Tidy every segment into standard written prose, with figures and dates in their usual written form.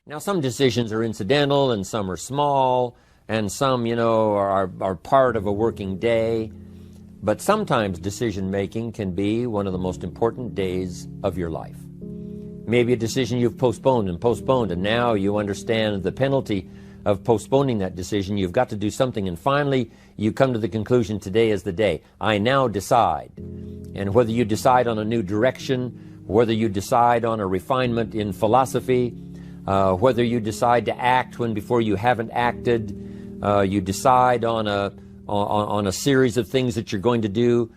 Now, some decisions are incidental and some are small and some, are part of a working day. But sometimes decision-making can be one of the most important days of your life. Maybe a decision you've postponed, and now you understand the penalty of postponing that decision. You've got to do something, and finally you come to the conclusion, today is the day. I now decide. And whether you decide on a new direction, whether you decide on a refinement in philosophy, whether you decide to act when before you haven't acted, you decide on a series of things that you're going to do,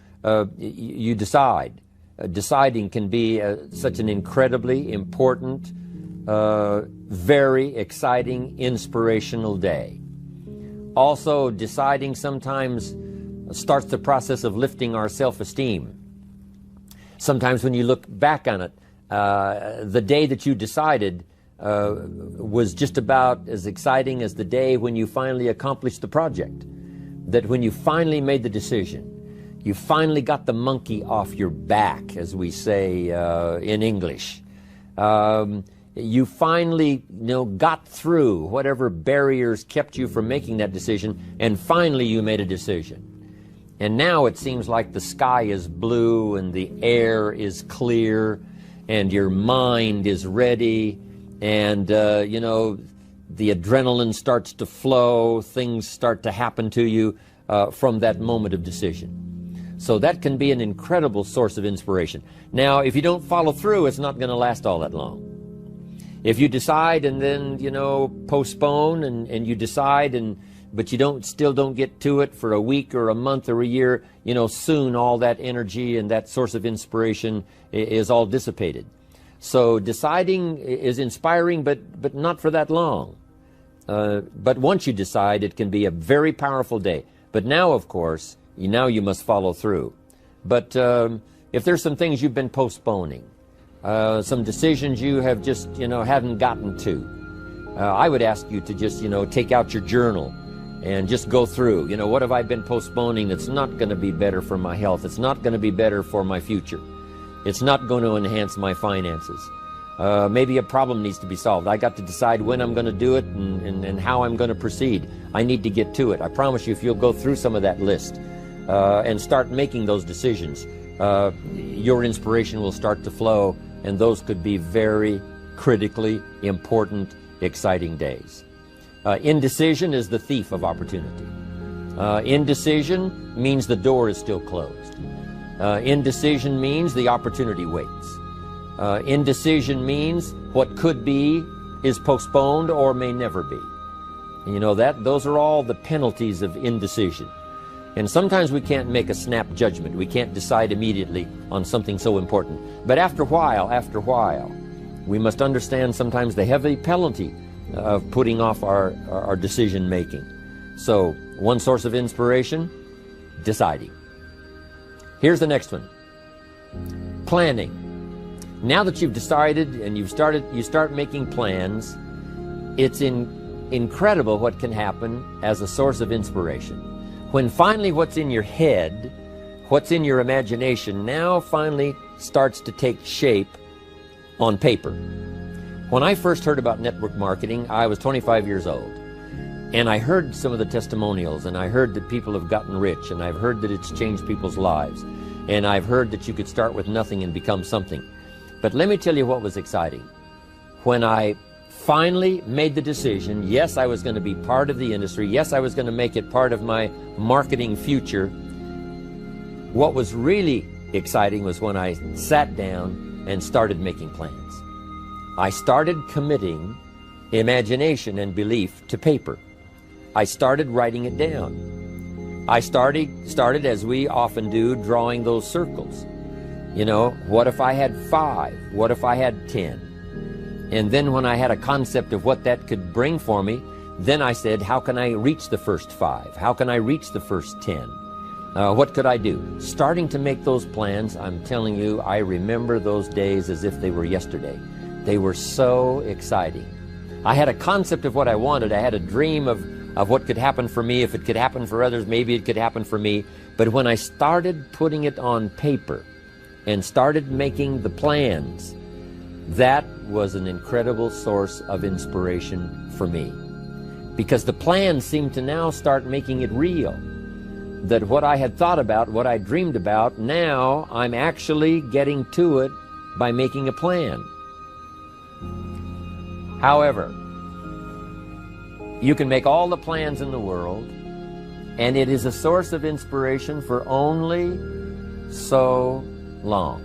you decide. Deciding can be such an incredibly important, very exciting, inspirational day. Also, deciding sometimes starts the process of lifting our self-esteem. Sometimes when you look back on it, the day that you decided was just about as exciting as the day when you finally accomplished the project. That when you finally made the decision, you finally got the monkey off your back, as we say in English. You finally got through whatever barriers kept you from making that decision, and finally you made a decision. And now it seems like the sky is blue and the air is clear and your mind is ready, and the adrenaline starts to flow, things start to happen to you from that moment of decision. So that can be an incredible source of inspiration. Now, if you don't follow through, it's not going to last all that long. If you decide and then, postpone and you decide, but you still don't get to it for a week or a month or a year, soon all that energy and that source of inspiration is all dissipated. So deciding is inspiring, but not for that long. But once you decide, it can be a very powerful day. But now, of course, now you must follow through. But if there's some things you've been postponing, some decisions you have just, haven't gotten to, I would ask you to just, take out your journal and just go through, what have I been postponing that's not going to be better for my health? It's not going to be better for my future. It's not going to enhance my finances. Maybe a problem needs to be solved. I got to decide when I'm going to do it and how I'm going to proceed. I need to get to it. I promise you, if you'll go through some of that list and start making those decisions, your inspiration will start to flow, and those could be very critically important, exciting days. Indecision is the thief of opportunity. Indecision means the door is still closed. Indecision means the opportunity waits. Indecision means what could be is postponed or may never be. And those are all the penalties of indecision. And sometimes we can't make a snap judgment. We can't decide immediately on something so important. But after a while, we must understand sometimes the heavy penalty of putting off our decision making. So, one source of inspiration, deciding. Here's the next one. Planning. Now that you've decided and you start making plans, it's incredible what can happen as a source of inspiration. When finally what's in your head, what's in your imagination, now finally starts to take shape on paper. When I first heard about network marketing, I was 25 years old. And I heard some of the testimonials, and I heard that people have gotten rich, and I've heard that it's changed people's lives. And I've heard that you could start with nothing and become something. But let me tell you what was exciting. When I finally made the decision, yes, I was going to be part of the industry, yes, I was going to make it part of my marketing future, what was really exciting was when I sat down and started making plans. I started committing imagination and belief to paper. I started writing it down. I started, as we often do, drawing those circles. What if I had 5? What if I had 10? And then when I had a concept of what that could bring for me, then I said, how can I reach the first 5? How can I reach the first 10? What could I do? Starting to make those plans, I'm telling you, I remember those days as if they were yesterday. They were so exciting. I had a concept of what I wanted. I had a dream of what could happen for me. If it could happen for others, maybe it could happen for me. But when I started putting it on paper and started making the plans, That was an incredible source of inspiration for me, because the plans seemed to now start making it real. That what I had thought about, what I dreamed about, now I'm actually getting to it by making a plan. However, you can make all the plans in the world, and it is a source of inspiration for only so long.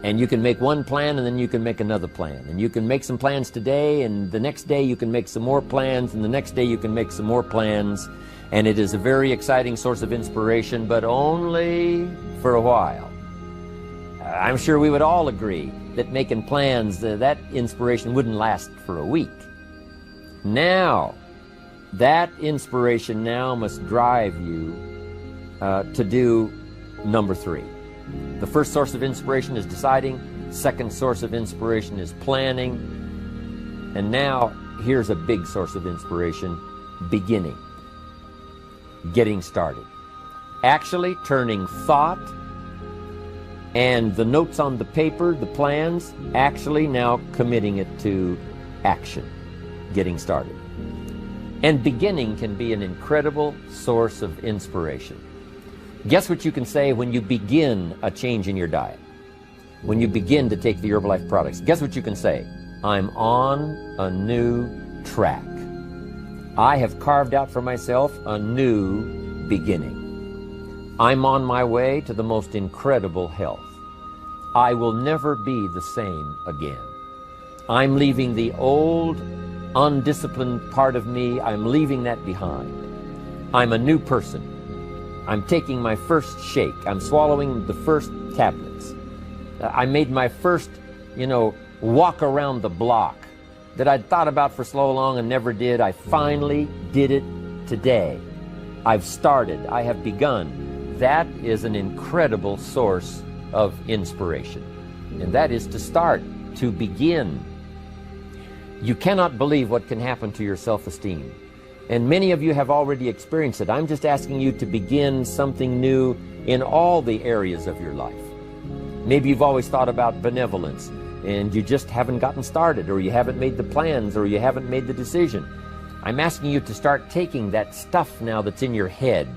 And you can make one plan, and then you can make another plan. And you can make some plans today, and the next day you can make some more plans, and the next day you can make some more plans. And it is a very exciting source of inspiration, but only for a while. I'm sure we would all agree that making plans, that inspiration wouldn't last for a week. Now, that inspiration now must drive you to do number 3. The first source of inspiration is deciding. Second source of inspiration is planning. And now, here's a big source of inspiration: beginning. Getting started. Actually turning thought and the notes on the paper, the plans, actually now committing it to action. Getting started. And beginning can be an incredible source of inspiration. Guess what you can say when you begin a change in your diet? When you begin to take the Herbalife products, guess what you can say? I'm on a new track. I have carved out for myself a new beginning. I'm on my way to the most incredible health. I will never be the same again. I'm leaving the old, undisciplined part of me. I'm leaving that behind. I'm a new person. I'm taking my first shake. I'm swallowing the first tablets. I made my first, walk around the block that I'd thought about for so long and never did. I finally did it today. I've started. I have begun. That is an incredible source of inspiration. And that is to start, to begin. You cannot believe what can happen to your self-esteem. And many of you have already experienced it. I'm just asking you to begin something new in all the areas of your life. Maybe you've always thought about benevolence, and you just haven't gotten started, or you haven't made the plans, or you haven't made the decision. I'm asking you to start taking that stuff now that's in your head,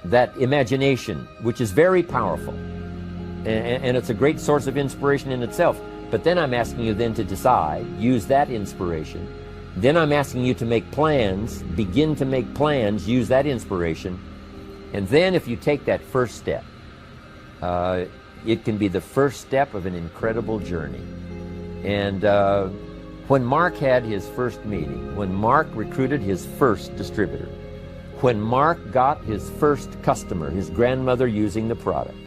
that imagination, which is very powerful, and it's a great source of inspiration in itself. But then I'm asking you then to decide, use that inspiration. Then I'm asking you to make plans, begin to make plans, use that inspiration. And then if you take that first step, it can be the first step of an incredible journey. And when Mark had his first meeting, when Mark recruited his first distributor, when Mark got his first customer, his grandmother using the product,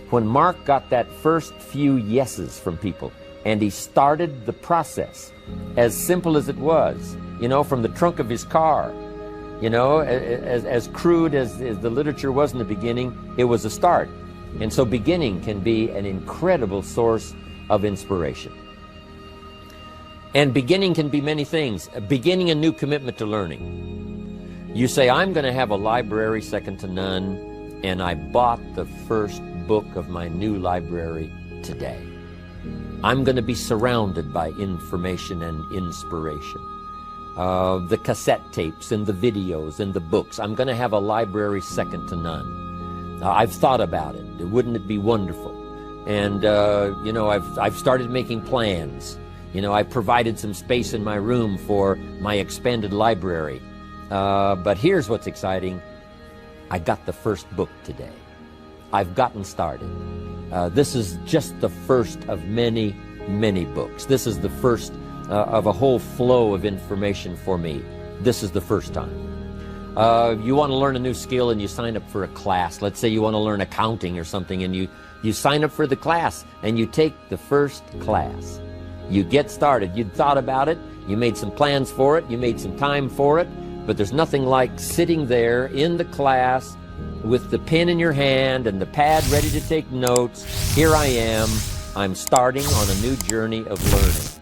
when Mark got that first few yeses from people, and he started the process, as simple as it was, from the trunk of his car, as crude as the literature was in the beginning, it was a start. And so beginning can be an incredible source of inspiration. And beginning can be many things. Beginning a new commitment to learning. You say, I'm going to have a library second to none, and I bought the first book of my new library today. I'm going to be surrounded by information and inspiration. The cassette tapes and the videos and the books. I'm going to have a library second to none. I've thought about it. Wouldn't it be wonderful? And, I've started making plans. I provided some space in my room for my expanded library. But here's what's exciting. I got the first book today. I've gotten started. This is just the first of many, many books. This is the first of a whole flow of information for me. This is the first time. You want to learn a new skill and you sign up for a class. Let's say you want to learn accounting or something, and you sign up for the class and you take the first class. You get started. You'd thought about it. You made some plans for it. You made some time for it. But there's nothing like sitting there in the class with the pen in your hand and the pad ready to take notes. Here I am. I'm starting on a new journey of learning.